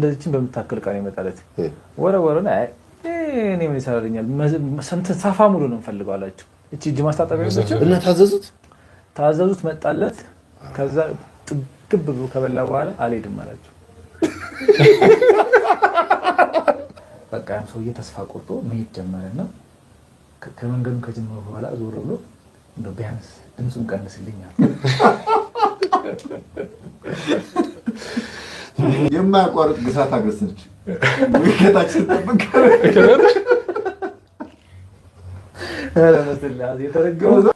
እንደዚህም በምታክል ቃል ይመጣለት ወረወረና እኔ ምን ይሰራልኛል ሰንተ ሳፋ ሙሉ ነው እንፈልገው አላችሁ። እቺ እጅ ማስታጠቢያ ነው እና ታዘዙት መጣለት። ከዛ ጥግብ ብሎ ከበላ በኋላ አልሄድም አላችሁ። በቃ ያን ሰውዬ ተስፋ ቆርጦ መሄድ ጀመረና ከመንገዱ ከጀመረ በኋላ ዞር ብሎ እንደው ቢያንስ ድምፁን ቀንስልኛል። የማያቋርጥ ግሳት አገሰች ወይከታችን ተጠብቀ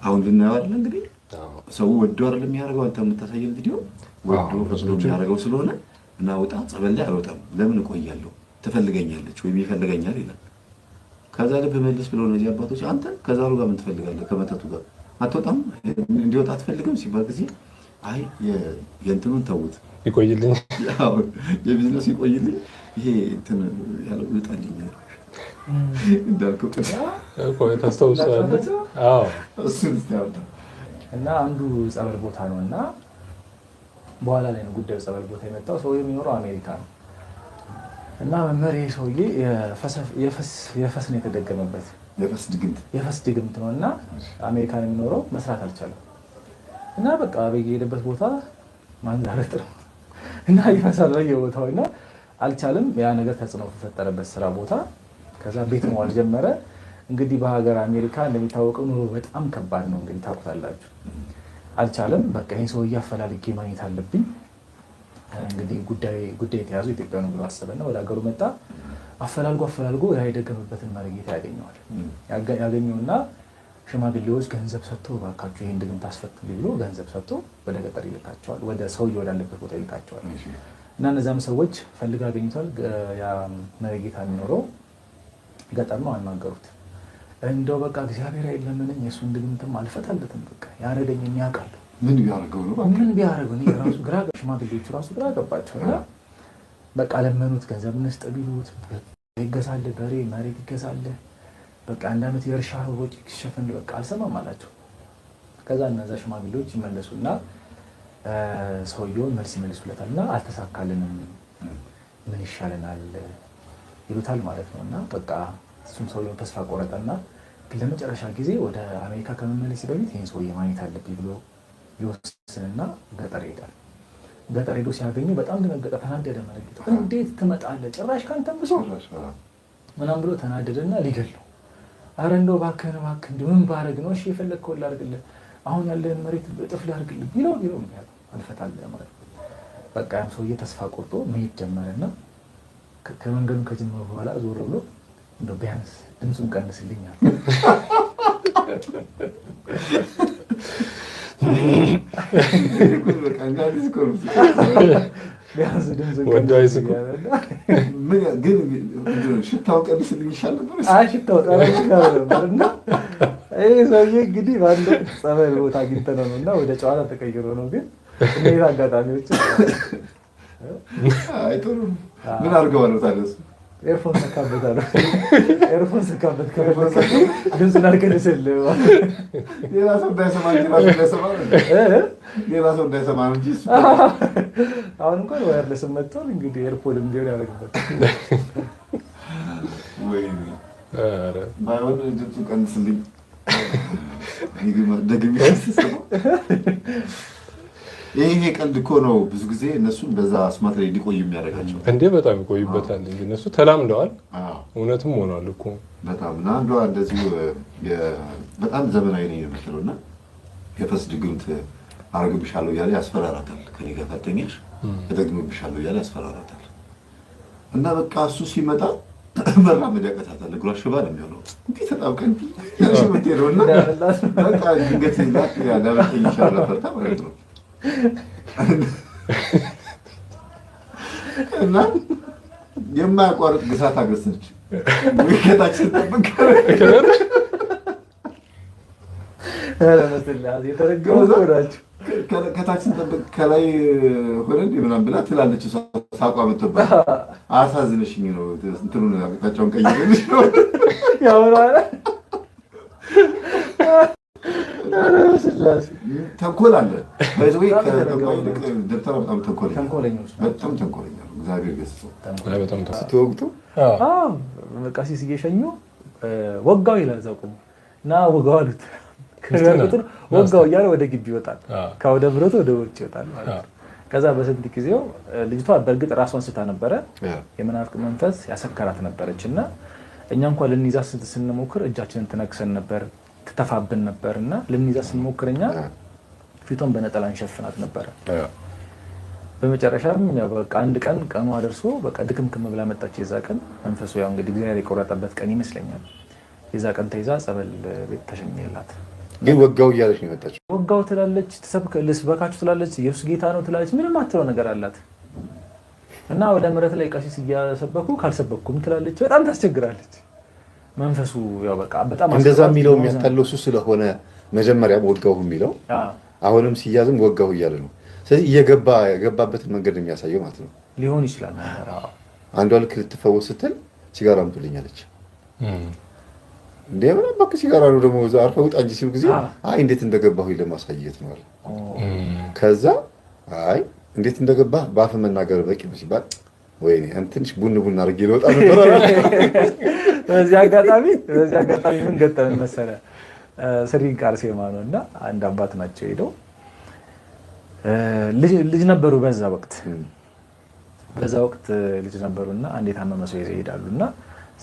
አሁን ልናየዋለን። እንግዲህ ሰው ወዶ አይደለም የሚያደርገው። አንተ የምታሳየን ቪዲዮ ወዶ ፈቅዶ የሚያደርገው ስለሆነ እና ወጣ ጸበል ላይ አልወጣም ለምን እቆያለሁ ትፈልገኛለች ወይም ይፈልገኛል ይላል። ከዛ ልብ መልስ ብለው ነው አባቶች አንተ ከዛሩ ጋር ምን ትፈልጋለህ ከመጠጡ ጋር አትወጣም እንዲወጣ አትፈልግም ሲባል ጊዜ አይ የእንትኑን ተውት ይቆይልኝ ያው የቢዝነስ ይቆይልኝ ይሄ እንትን ያለው ይጣልኝ እንዳልከው ታስታውሳለህ? አዎ እሱን ስታውታ እና አንዱ ጸበል ቦታ ነውና በኋላ ላይ ነው ጉዳዩ ጸበል ቦታ የመጣው። ሰው የሚኖረው አሜሪካ ነው እና መመሪ ሰውዬ የፈስ ነው የተደገመበት የፈስ ድግምት ነውና አሜሪካ ነው የሚኖረው። መስራት አልቻለም እና በቃ በየሄደበት ቦታ ማንዛረጥ ነው እና ይፈሳል በየቦታው እና አልቻለም። ያ ነገር ተጽዕኖ ተፈጠረበት ስራ ቦታ። ከዛ ቤት መዋል ጀመረ። እንግዲህ በሀገር አሜሪካ እንደሚታወቀው ኑሮ በጣም ከባድ ነው። እንግዲህ ታውቁታላችሁ። አልቻለም። በቃ ይሄን ሰው እያፈላልጌ ማግኘት አለብኝ። እንግዲህ ጉዳይ የተያዙ ኢትዮጵያ ነው ብሎ አሰበና ወደ ሀገሩ መጣ። አፈላልጎ ያ የደገመበትን መረጌታ ያገኘዋል። ያገኘውና ሽማግሌዎች ገንዘብ ሰጥቶ ባካችሁ ይሄን ድግምት ታስፈቱልኝ ብሎ ገንዘብ ሰጥቶ ወደ ገጠር ይልካቸዋል። ወደ ሰውዬው ወዳለበት ቦታ ይልካቸዋል። እና እነዛም ሰዎች ፈልጋ አገኝቷል። ያ መረጌታ የሚኖረው ገጠር ነው። አናገሩት። እንደው በቃ እግዚአብሔር አይለምንም የሱን ድግምትም አልፈታለትም። በቃ ያረደኝ የሚያውቃል ምን ቢያደርገው ነው ራሱ ግራ ሽማግሌዎቹ ራሱ ግራ ገባቸውና በቃ ለመኑት። ገንዘብ እንስጥ ቢሉት ይገዛል፣ በሬ መሬት ይገዛል። በቃ አንድ ዓመት የእርሻ ወጪ ይሸፈን በቃ አልሰማም አላቸው። ከዛ እነዛ ሽማግሌዎች ይመለሱና ሰውየውን መልስ ይመልሱለታልና አልተሳካልንም ምን ይሻለናል ይሉታል ማለት ነው። እና በቃ እሱም ሰውየውን ተስፋ ቆረጠና ለመጨረሻ ጊዜ ወደ አሜሪካ ከመመለስ በፊት ይህን ሰውዬ ማግኘት አለብኝ ብሎ ይወስንና ገጠር ይሄዳል። ገጠር ሄዶ ሲያገኙ በጣም ደነገጠ፣ ተናደደ። መረጌታ እንዴት ትመጣለህ ጭራሽ ካንተም ብሶ ምናምን ብሎ ተናደደና ሊገለው አረ እንደው እባክህ እንደው ምን ባረግ ነው እሺ የፈለግከውን ላድርግልህ አሁን ያለህን መሬት እጥፍ ላድርግልህ ቢለው አልፈታልህ ማለት በቃ ያም ሰውዬ ተስፋ ቆርጦ መሄድ ጀመረና ከመንገዱ ከጀመረ በኋላ ዞር ብሎ እንደው ቢያንስ ድምፁን ቀንስልኛል። ሽታው ቀንስልኝ ይሻል ነበር። ሽታው ጠረና ይህ ሰውዬ እንግዲህ በአንድ ጸበል ቦታ አግኝተነው ነው እና ወደ ጨዋታ ተቀይሮ ነው። ግን እነዚህ አጋጣሚዎች ጥሩ ምን አድርገዋል ታዲያ? ኤርፎን ሰካበታለሁ። ኤርፎን ሰካበት ከፈለከ ድምፁን አልቀንስልህ ሌላ ሰው እንዳይሰማ እንጂ አሁን እንኳን ዋየርለስ መጥቷል። እንግዲህ ኤርፖድም ሊሆን ያደርግበት ባይሆን ድምፁን ቀንስልኝ ደግሜ ይሄ ቀልድ እኮ ነው። ብዙ ጊዜ እነሱን በዛ አስማት ላይ እንዲቆዩ የሚያደርጋቸው እንዴ በጣም ይቆዩበታል እንጂ እነሱ ተላምደዋል። እውነትም ሆኗል እኮ በጣም እና አንዷ እንደዚሁ በጣም ዘመናዊ ነው የምትለው እና የፈስ ድግምት አረግብሻለሁ እያለ ያስፈራራታል። ከኔ ጋር ፈተኛሽ እደግምብሻለሁ እያለ ያስፈራራታል። እና በቃ እሱ ሲመጣ መራመድ ያቀታታል። እግሯ ሽባ ነው የሚሆነው። እንዴት ተጣብቀን ያሽ ምትሄደው እና በቃ ድንገት ላክ ያዳበተኝ ይሻላል ፈርታ ማለት ነው። እና የማያቋርጥ ግሳት አገሰች ወይከታችን ተጠብቀ ከታችን ጠብቅ ከላይ ሆነ እንደ ምናምን ብላ ትላለች። ሳቋ መጥቶባት አሳዝነሽኝ ነው እንትኑን አቅጣጫውን ቀይረልሽ ነው ያወራል። ተንኮል አለ። በዚህ ደብተራ በጣም ተንኮለኛ ነው። እግዚአብሔር ገጽቶ በጣም ስትወግቱ ቀሲስ እየሸኙ ወጋው ይላል እዛው ቆሞ እና ወጋው አሉት። ከቁጥር ወጋው እያለ ወደ ግቢ ይወጣል። ከወደ ብረቱ ወደ ውጭ ይወጣል ማለት ነው። ከዛ በስንት ጊዜው ልጅቷ በእርግጥ ራሷን ስታ ነበረ። የመናፍቅ መንፈስ ያሰከራት ነበረች እና እኛ እንኳን ልንይዛት ስንሞክር እጃችንን ትነክሰን ነበር፣ ትተፋብን ነበር እና ልንይዛት ስንሞክር እኛ ፊቷን በነጠላ እንሸፍናት ነበረ። በመጨረሻም ያው በቃ አንድ ቀን ቀኗ ደርሶ በቃ ድክምክም ብላ መጣች። የዛ ቀን መንፈሱ ያው እንግዲህ እግዚአብሔር የቆረጠበት ቀን ይመስለኛል። የዛ ቀን ተይዛ ጸበል ቤት ተሸኘላት። ግን ወጋው እያለች ነው የመጣችው። ወጋው ትላለች፣ ልስበካችሁ ትላለች፣ ኢየሱስ ጌታ ነው ትላለች። ምንም አትለው ነገር አላት እና ወደ ምሕረት ላይ ቀሲስ እያሰበኩ ካልሰበኩም ትላለች። በጣም ታስቸግራለች። መንፈሱ ያው በቃ በጣም እንደዛ የሚለው የሚያታለው እሱ ስለሆነ መጀመሪያም ወጋው የሚለው አሁንም ሲያዝም ወጋው እያለ ነው። ስለዚህ የገባበትን መንገድ የሚያሳየው ማለት ነው። ሊሆን ይችላል። አንዷ ልክ ልትፈወስ ስትል ሲጋራ አምጡልኝ አለች። እንዴ ምን አባክ ሲጋራ ነው ደግሞ አርፈው ውጣ እንጂ ሲሉ ጊዜ አይ እንዴት እንደገባሁ ለማሳየት ነው አለ። ከዛ አይ እንዴት እንደገባ በአፍ መናገር በቂ ነው ሲባል ወይኔ አንተ ትንሽ ቡን አድርጌ ልወጣ ነበር አለ። በዚህ አጋጣሚ ምን ገጠመን መሰለህ? ስሪንቃ አርሴማ ነው እና አንድ አባት ናቸው ሄደው ልጅ ነበሩ። በዛ ወቅት ልጅ ነበሩና አንድ የታመመ ሰው ይዘው ይሄዳሉ እና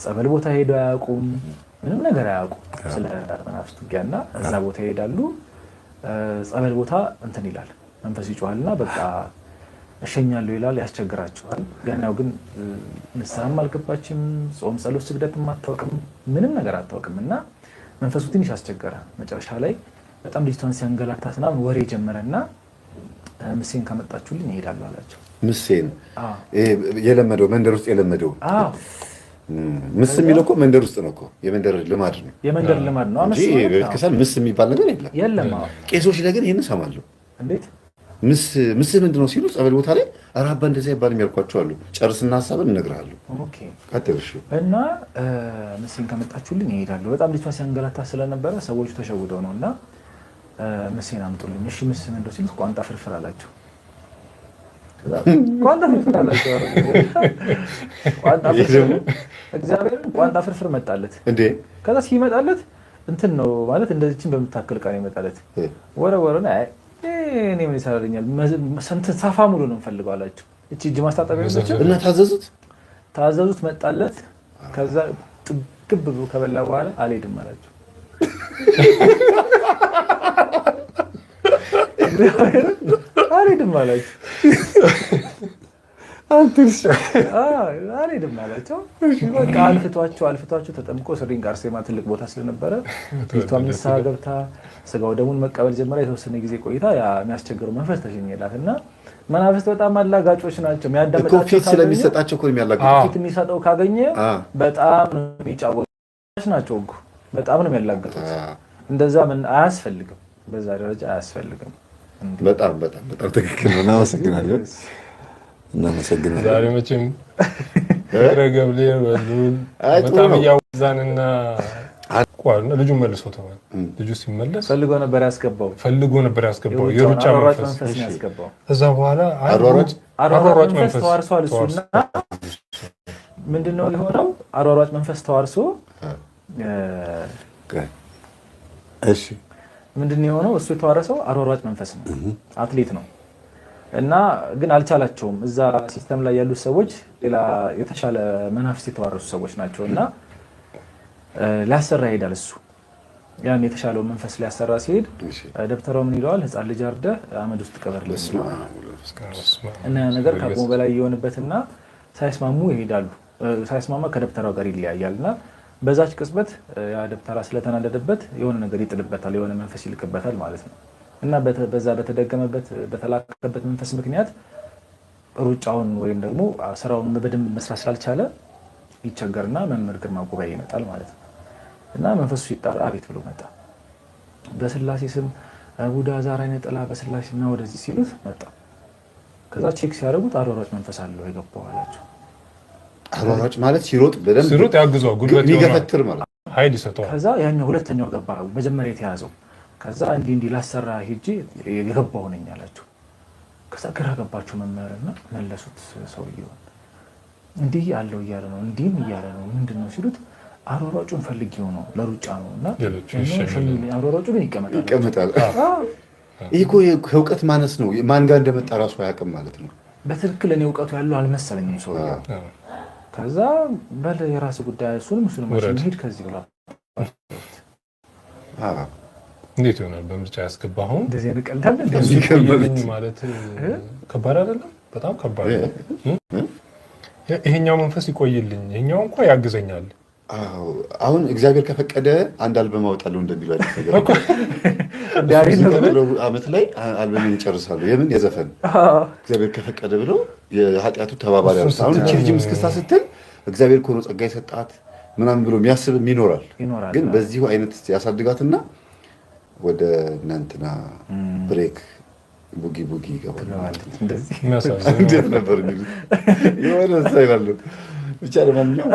ጸበል ቦታ ሄደው አያውቁም፣ ምንም ነገር አያውቁም ስለ መናፍስት ውጊያና እዛ ቦታ ይሄዳሉ። ጸበል ቦታ እንትን ይላል መንፈስ ይጮሃልና በቃ እሸኛለሁ ይላል፣ ያስቸግራቸዋል። ገናው ግን ንስሐም አልገባችም፣ ጾም ጸሎት ስግደትም አታውቅም፣ ምንም ነገር አታውቅም እና መንፈሱ ትንሽ አስቸገረ። መጨረሻ ላይ በጣም ልጅቷን ሲያንገላታት ምናምን ወሬ ጀመረና ምሴን ካመጣችሁልኝ እሄዳለሁ አላቸው። ምሴን የለመደው መንደር ውስጥ የለመደው ምስ የሚለው እኮ መንደር ውስጥ ነው እኮ የመንደር ልማድ ነው። የመንደር ልማድ ነው እንጂ ቤተክርስቲያን ምስ የሚባል ነገር የለም። ቄሶች ላይ ግን ይህን እሰማለሁ። እንዴት ምስ ምንድን ነው ሲሉ ጸበል ቦታ ላይ ኧረ አባ እንደዚያ ይባል የሚያልኳቸው አሉ። ጨርስና ሀሳብን እነግርሃለሁ። እና ምሴን ካመጣችሁልኝ እሄዳለሁ። በጣም ልጅቷ ሲያንገላታ ስለነበረ ሰዎቹ ተሸውደው ነው እና ምሴን አምጡልኝ። እሺ ምስ ምንድን ሲሉ ቋንጣ ፍርፍር አላቸው። ቋንጣ ፍርፍር መጣለት። ከዛ ሲመጣለት እንትን ነው ማለት እንደዚህችን በምታክል ቃል ይመጣለት። ወረወረና እኔ ምን ይሰራልኛል ሳፋ ሙሉ ነው የምፈልገው አላቸው። እቺ እጅ ማስታጠቢያ እና ታዘዙት መጣለት። ከዛ ጥግብ ብሎ ከበላ በኋላ አልሄድም አላቸው። አልሄድም አላቸው። አልሄድም አላቸው። በቃ አልፍቷቸው ተጠምቆ ስሪንቃ አርሴማ ትልቅ ቦታ ስለነበረ ልጅቷም ንስሐ ገብታ ስጋው ደሙን መቀበል ጀመረ። የተወሰነ ጊዜ ቆይታ የሚያስቸግረው መንፈስ ተሸኘላት እና መናፍስት በጣም አላጋጮች ናቸው። የሚያዳምጣቸው ስለሚሰጣቸው እኮ የሚያላጋጩት ፊት የሚሰጠው ካገኘ በጣም ነው የሚጫወቱት ናቸው እኮ በጣም ነው የሚያላጋጩት። እንደዛ ምን አያስፈልግም፣ በዛ ደረጃ አያስፈልግም። በጣም ትክክል ነው። እናመሰግናለን። ዛሬ መቼም ገብርኤል በሉል በጣም እያወዛንና ልጁን መልሶታል። ልጁ ሲመለስ ፈልጎ ነበር ያስገባው የሩጫ መንፈስ ያስገባው። ከዛ በኋላ አሯሯጭ መንፈስ ተዋርሷል። እሱና ምንድነው የሆነው? አሯሯጭ መንፈስ ተዋርሶ እሺ ምንድነው የሆነው? እሱ የተዋረሰው አሯሯጭ መንፈስ ነው፣ አትሌት ነው እና ግን አልቻላቸውም። እዛ ሲስተም ላይ ያሉት ሰዎች ሌላ የተሻለ መናፍስት የተዋረሱ ሰዎች ናቸው እና ሊያሰራ ይሄዳል። እሱ ያን የተሻለው መንፈስ ሊያሰራ ሲሄድ ደብተራው ምን ይለዋል? ሕፃን ልጅ አርደህ አመድ ውስጥ ቀበርልኝ እና ነገር ከአቅሙ በላይ የሆነበትና ሳይስማሙ ይሄዳሉ። ሳይስማማ ከደብተራው ጋር ይለያያል እና በዛች ቅጽበት ያ ደብተራ ስለተናደደበት የሆነ ነገር ይጥልበታል፣ የሆነ መንፈስ ይልቅበታል ማለት ነው እና በዛ በተደገመበት በተላከበት መንፈስ ምክንያት ሩጫውን ወይም ደግሞ ስራውን በደንብ መስራት ስላልቻለ ይቸገርና መምህር ግርማ ጉባኤ ይመጣል ማለት ነው እና መንፈሱ ሲጣራ አቤት ብሎ መጣ። በስላሴ ስም ቡዳ ዛር አይነ ጥላ በስላሴ እና ወደዚህ ሲሉት መጣ። ከዛ ቼክ ሲያደርጉት አሯሯጭ መንፈስ አለው የገባው አላቸው። አሯሯጭ ማለት ሲሮጥ በደንብ ሲሮጥ ያግዘዋል፣ ጉልበት የሚገፈትር ማለት ኃይል ይሰጠዋል። ከዛ ያኛው ሁለተኛው ገባ፣ መጀመሪያ የተያዘው። ከዛ እንዲህ ላሰራ ሄጄ የገባው ነኝ አላቸው። ከዛ ግራ ገባቸው መምህርና መለሱት ሰውየውን። እንዲህ ያለው እያለ ነው እንዲህም እያለ ነው ምንድን ነው ሲሉት አሯሯጩን ፈልጌው ነው ለሩጫ ነው እና አሯሯጩ ግን ይቀመጣል። ይህ እኮ ከእውቀት ማነስ ነው። ማን ጋር እንደመጣ ራሱ አያውቅም ማለት ነው። በትክክል እኔ እውቀቱ ያለው አልመሰለኝም ሰውዬው። ከዛ በል የራስ ጉዳይ እሱንም ሄድ ከዚህ ብላ እንዴት ይሆናል በምርጫ ያስገባኸው እንደዚህ ንቀልዳለ ማለት ከባድ አይደለም? በጣም ከባድ ነው። ይሄኛው መንፈስ ይቆይልኝ፣ ይሄኛው እንኳን ያግዘኛል። አሁን እግዚአብሔር ከፈቀደ አንድ አልበም አወጣለሁ እንደሚሉ አይነት ነገር ዓመት ላይ አልበምን ይጨርሳሉ። የምን የዘፈን እግዚአብሔር ከፈቀደ ብለው የኃጢአቱ ተባባሪ ያሉት። አሁን እቺ ልጅ ምስክስታ ስትል እግዚአብሔር እኮ ነው ጸጋ የሰጣት ምናምን ብሎ የሚያስብም ይኖራል። ግን በዚሁ አይነት ያሳድጋትና ወደ እናንትና ብሬክ ቡጊ ይገባል ማለት ነው። እንደዚህ ነበር የሚሉት የሆነ ሳይላሉ ብቻ ለማንኛውም